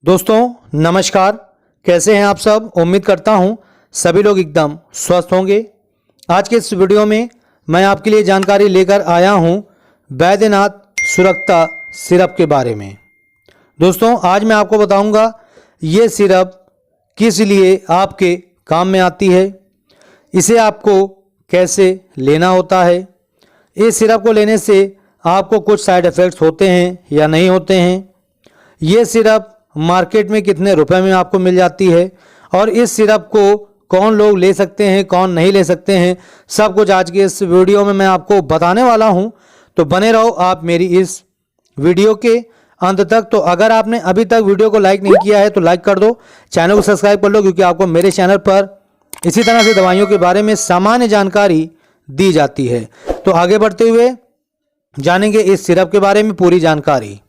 दोस्तों नमस्कार, कैसे हैं आप सब। उम्मीद करता हूं सभी लोग एकदम स्वस्थ होंगे। आज के इस वीडियो में मैं आपके लिए जानकारी लेकर आया हूं बैद्यनाथ सुरक्षा सिरप के बारे में। दोस्तों आज मैं आपको बताऊंगा ये सिरप किस लिए आपके काम में आती है, इसे आपको कैसे लेना होता है, इस सिरप को लेने से आपको कुछ साइड इफ़ेक्ट्स होते हैं या नहीं होते हैं, ये सिरप मार्केट में कितने रुपए में आपको मिल जाती है और इस सिरप को कौन लोग ले सकते हैं कौन नहीं ले सकते हैं, सब कुछ आज के इस वीडियो में मैं आपको बताने वाला हूं। तो बने रहो आप मेरी इस वीडियो के अंत तक। तो अगर आपने अभी तक वीडियो को लाइक नहीं किया है तो लाइक कर दो, चैनल को सब्सक्राइब कर लो, क्योंकि आपको मेरे चैनल पर इसी तरह से दवाइयों के बारे में सामान्य जानकारी दी जाती है। तो आगे बढ़ते हुए जानेंगे इस सिरप के बारे में पूरी जानकारी।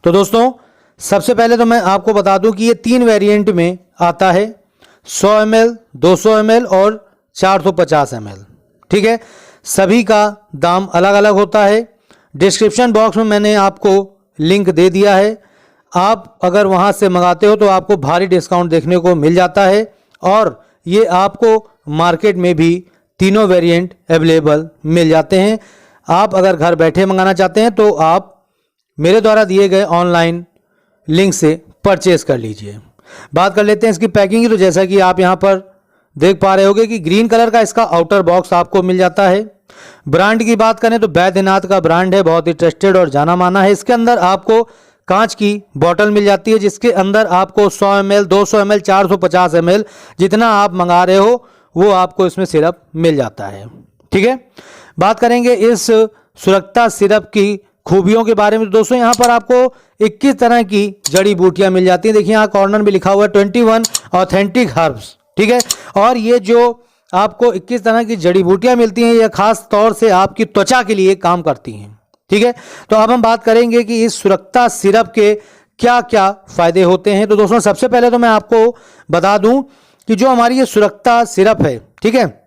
तो दोस्तों सबसे पहले तो मैं आपको बता दूं कि ये 3 वेरिएंट में आता है, 100 ml, 200 ml और 450 ml। ठीक है, सभी का दाम अलग अलग होता है। डिस्क्रिप्शन बॉक्स में मैंने आपको लिंक दे दिया है, आप अगर वहां से मंगाते हो तो आपको भारी डिस्काउंट देखने को मिल जाता है और ये आपको मार्केट में भी तीनों वेरिएंट अवेलेबल मिल जाते हैं। आप अगर घर बैठे मंगाना चाहते हैं तो आप मेरे द्वारा दिए गए ऑनलाइन लिंक से परचेज कर लीजिए। बात कर लेते हैं इसकी पैकिंग की। तो जैसा कि आप यहां पर देख पा रहे होंगे कि ग्रीन कलर का इसका आउटर बॉक्स आपको मिल जाता है। ब्रांड की बात करें तो बैद्यनाथ का ब्रांड है, बहुत ही ट्रस्टेड और जाना माना है। इसके अंदर आपको कांच की बोतल मिल जाती है जिसके अंदर आपको 100 ml, 200 ml, 450 ml जितना आप मंगा रहे हो वो आपको इसमें सिरप मिल जाता है। ठीक है, बात करेंगे इस सुरक्षा सिरप की खूबियों के बारे में। दोस्तों यहाँ पर आपको 21 तरह की जड़ी बूटियां मिल जाती हैं। देखिए यहाँ कॉर्नर में लिखा हुआ है 21 ऑथेंटिक हर्ब्स। ठीक है, और ये जो आपको 21 तरह की जड़ी बूटियां मिलती हैं ये खास तौर से आपकी त्वचा के लिए काम करती हैं। ठीक है, तो अब हम बात करेंगे कि इस सुरक्षा सिरप के क्या क्या फायदे होते हैं। तो दोस्तों सबसे पहले तो मैं आपको बता दूं कि जो हमारी ये सुरक्षा सिरप है, ठीक है,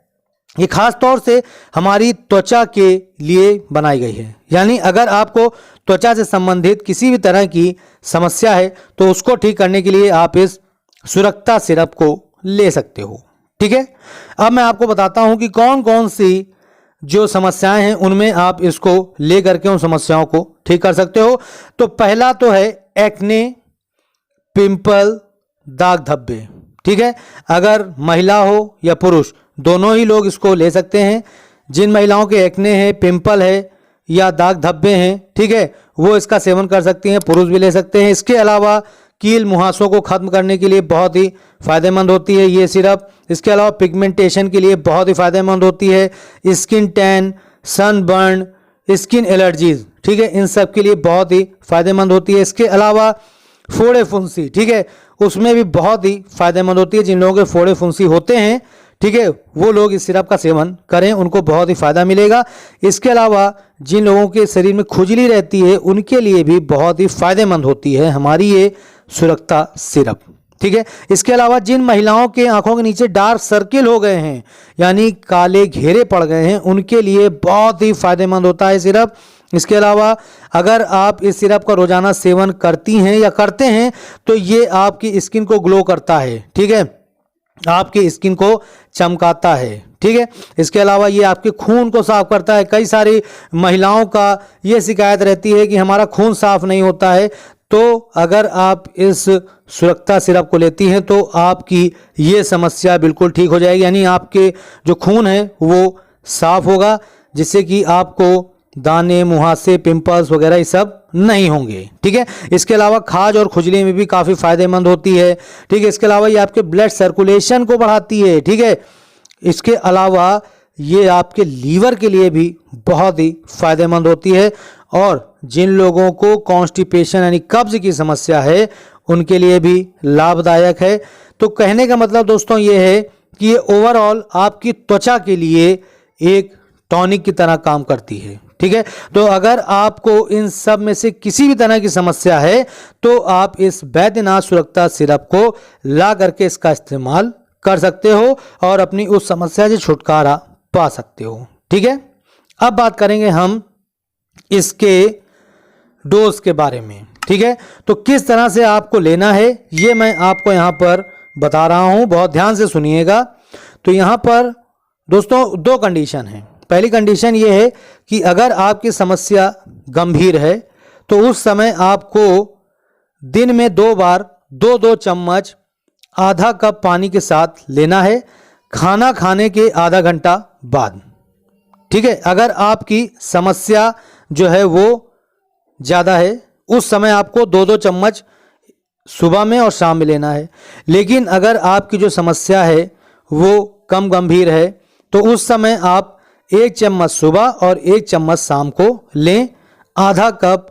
ये खास तौर से हमारी त्वचा के लिए बनाई गई है। यानी अगर आपको त्वचा से संबंधित किसी भी तरह की समस्या है तो उसको ठीक करने के लिए आप इस सुरक्षा सिरप को ले सकते हो। ठीक है, अब मैं आपको बताता हूं कि कौन कौन सी जो समस्याएं हैं उनमें आप इसको ले करके उन समस्याओं को ठीक कर सकते हो। तो पहला तो है एक्ने, पिंपल, दाग धब्बे। ठीक है, अगर महिला हो या पुरुष दोनों ही लोग इसको ले सकते हैं। जिन महिलाओं के एक्ने है, पिंपल है या दाग धब्बे हैं, ठीक है, वो इसका सेवन कर सकती हैं, पुरुष भी ले सकते हैं। इसके अलावा कील मुहासों को खत्म करने के लिए बहुत ही फायदेमंद होती है ये सिरप। इसके अलावा पिगमेंटेशन के लिए बहुत ही फायदेमंद होती है। Skin tan, sunburn, skin allergies, ठीक है, इन सब के लिए बहुत ही फायदेमंद होती है। इसके अलावा फोड़े फुंसी, ठीक है, उसमें भी बहुत ही फायदेमंद होती है। जिन लोगों के फोड़े फुंसी होते हैं, ठीक है, वो लोग इस सिरप का सेवन करें, उनको बहुत ही फायदा मिलेगा। इसके अलावा जिन लोगों के शरीर में खुजली रहती है उनके लिए भी बहुत ही फायदेमंद होती है हमारी ये सुरक्षा सिरप। ठीक है, इसके अलावा जिन महिलाओं के आंखों के नीचे डार्क सर्किल हो गए हैं यानी काले घेरे पड़ गए हैं उनके लिए बहुत ही फायदेमंद होता है सिरप। इसके अलावा अगर आप इस सिरप का रोजाना सेवन करती हैं या करते हैं तो ये आपकी स्किन को ग्लो करता है। ठीक है, आपकी स्किन को चमकाता है। ठीक है, इसके अलावा ये आपके खून को साफ करता है। कई सारी महिलाओं का ये शिकायत रहती है कि हमारा खून साफ नहीं होता है, तो अगर आप इस सुरक्षा सिरप को लेती हैं तो आपकी ये समस्या बिल्कुल ठीक हो जाएगी। यानी आपके जो खून है वो साफ होगा जिससे कि आपको दाने, मुहासे, पिंपल्स वगैरह ये सब नहीं होंगे। ठीक है, इसके अलावा खाज और खुजली में भी काफ़ी फायदेमंद होती है। ठीक है, इसके अलावा ये आपके ब्लड सर्कुलेशन को बढ़ाती है। ठीक है, इसके अलावा ये आपके लीवर के लिए भी बहुत ही फायदेमंद होती है और जिन लोगों को कॉन्स्टिपेशन यानी कब्ज की समस्या है उनके लिए भी लाभदायक है। तो कहने का मतलब दोस्तों ये है कि ये ओवरऑल आपकी त्वचा के लिए एक टॉनिक की तरह काम करती है। ठीक है, तो अगर आपको इन सब में से किसी भी तरह की समस्या है तो आप इस बैद्यनाथ सुरक्षा सिरप को ला करके इसका इस्तेमाल कर सकते हो और अपनी उस समस्या से छुटकारा पा सकते हो। ठीक है, अब बात करेंगे हम इसके डोज के बारे में। ठीक है, तो किस तरह से आपको लेना है ये मैं आपको यहाँ पर बता रहा हूँ, बहुत ध्यान से सुनिएगा। तो यहाँ पर दोस्तों 2 कंडीशन है। पहली कंडीशन ये है कि अगर आपकी समस्या गंभीर है तो उस समय आपको दिन में 2 बार 2-2 चम्मच आधा कप पानी के साथ लेना है, खाना खाने के आधा घंटा बाद। ठीक है, अगर आपकी समस्या जो है वो ज़्यादा है उस समय आपको 2-2 चम्मच सुबह में और शाम में लेना है। लेकिन अगर आपकी जो समस्या है वो कम गंभीर है तो उस समय आप 1 चम्मच सुबह और 1 चम्मच शाम को लें, आधा कप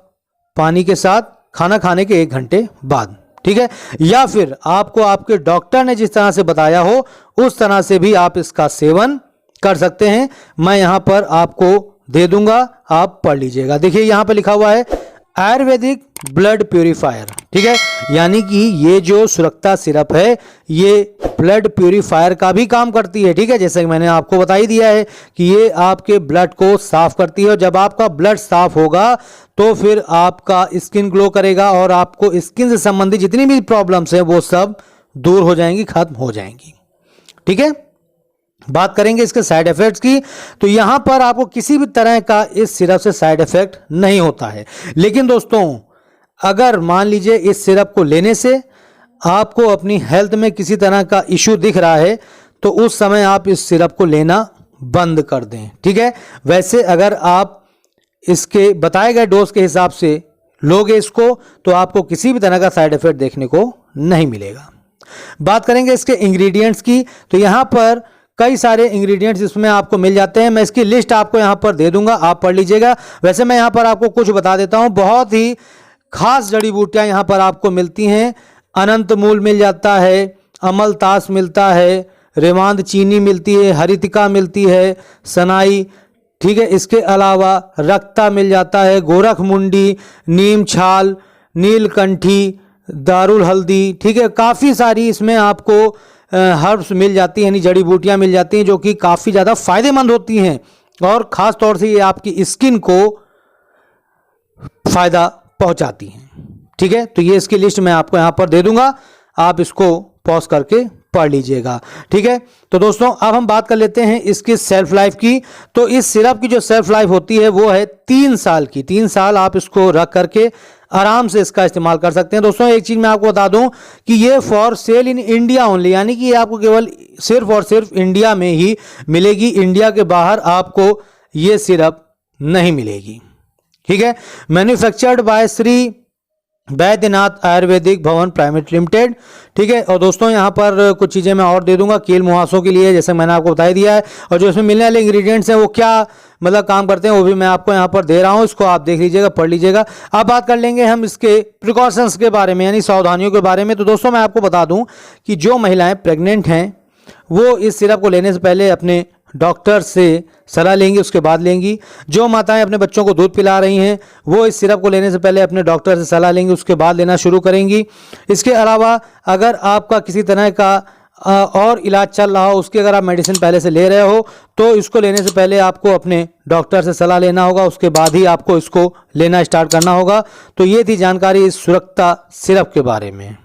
पानी के साथ, खाना खाने के 1 घंटे बाद। ठीक है, या फिर आपको आपके डॉक्टर ने जिस तरह से बताया हो उस तरह से भी आप इसका सेवन कर सकते हैं। मैं यहां पर आपको दे दूंगा, आप पढ़ लीजिएगा। देखिए यहां पर लिखा हुआ है आयुर्वेदिक ब्लड प्यूरिफायर। ठीक है, यानी कि ये जो सुरक्षा सिरप है ये ब्लड प्यूरिफायर का भी काम करती है। ठीक है, जैसे कि मैंने आपको बता ही दिया है कि ये आपके ब्लड को साफ करती है और जब आपका ब्लड साफ होगा तो फिर आपका स्किन ग्लो करेगा और आपको स्किन से संबंधित जितनी भी प्रॉब्लम्स है वो सब दूर हो जाएंगी, खत्म हो जाएंगी। ठीक है, बात करेंगे इसके साइड इफेक्ट्स की। तो यहां पर आपको किसी भी तरह का इस सिरप से साइड इफेक्ट नहीं होता है। लेकिन दोस्तों अगर मान लीजिए इस सिरप को लेने से आपको अपनी हेल्थ में किसी तरह का इश्यू दिख रहा है तो उस समय आप इस सिरप को लेना बंद कर दें। ठीक है, वैसे अगर आप इसके बताए गए डोज के हिसाब से लोगे इसको तो आपको किसी भी तरह का साइड इफेक्ट देखने को नहीं मिलेगा। बात करेंगे इसके इंग्रेडिएंट्स की। तो यहां पर कई सारे इंग्रेडिएंट्स इसमें आपको मिल जाते हैं, मैं इसकी लिस्ट आपको यहां पर दे दूंगा, आप पढ़ लीजिएगा। वैसे मैं यहां पर आपको कुछ बता देता हूं, बहुत ही खास जड़ी बूटियां यहां पर आपको मिलती हैं। अनंत मूल मिल जाता है, अमलतास मिलता है, रेवांद चीनी मिलती है, हरितिका मिलती है, सनाई। ठीक है, इसके अलावा रक्ता मिल जाता है, गोरख मुंडी, नीम छाल, नीलकंठी, दारुल हल्दी। ठीक है, काफ़ी सारी इसमें आपको हर्ब्स मिल जाती हैं, यानी जड़ी बूटियां मिल जाती हैं जो कि काफ़ी ज़्यादा फायदेमंद होती हैं और ख़ास तौर से ये आपकी स्किन को फ़ायदा पहुंचाती हैं। ठीक है, तो ये इसकी लिस्ट मैं आपको यहाँ पर दे दूंगा, आप इसको पॉज करके पढ़ लीजिएगा। ठीक है, तो दोस्तों अब हम बात कर लेते हैं इसकी सेल्फ लाइफ की। तो इस सिरप की जो सेल्फ लाइफ होती है वो है 3 साल की। 3 साल आप इसको रख करके आराम से इसका इस्तेमाल कर सकते हैं। दोस्तों एक चीज़ मैं आपको बता दूं कि ये for sale in India only, यानी कि ये आपको केवल सिर्फ और सिर्फ इंडिया में ही मिलेगी, इंडिया के बाहर आपको ये सिरप नहीं मिलेगी। ठीक है, मैन्युफैक्चर्ड बाय श्री वैद्यनाथ आयुर्वेदिक भवन प्राइवेट लिमिटेड। ठीक है, और दोस्तों यहाँ पर कुछ चीज़ें मैं और दे दूंगा कील मुहासों के लिए, जैसे मैंने आपको बता दिया है। और जो इसमें मिलने वाले इंग्रेडिएंट्स हैं वो क्या मतलब काम करते हैं वो भी मैं आपको यहाँ पर दे रहा हूँ, इसको आप देख लीजिएगा, पढ़ लीजिएगा। अब बात कर लेंगे हम इसके प्रिकॉशंस के बारे में, यानी सावधानियों के बारे में। तो दोस्तों मैं आपको बता दूँ कि जो महिलाएँ प्रेग्नेंट हैं वो इस सिरप को लेने से पहले अपने डॉक्टर से सलाह लेंगी, उसके बाद लेंगी। जो माताएं अपने बच्चों को दूध पिला रही हैं वो इस सिरप को लेने से पहले अपने डॉक्टर से सलाह लेंगी, उसके बाद लेना शुरू करेंगी। इसके अलावा अगर आपका किसी तरह का और इलाज चल रहा हो, उसकी अगर आप मेडिसिन पहले से ले रहे हो तो इसको लेने से पहले आपको अपने डॉक्टर से सलाह लेना होगा, उसके बाद ही आपको इसको लेना स्टार्ट करना होगा। तो ये थी जानकारी इस सुरक्षा सिरप के बारे में।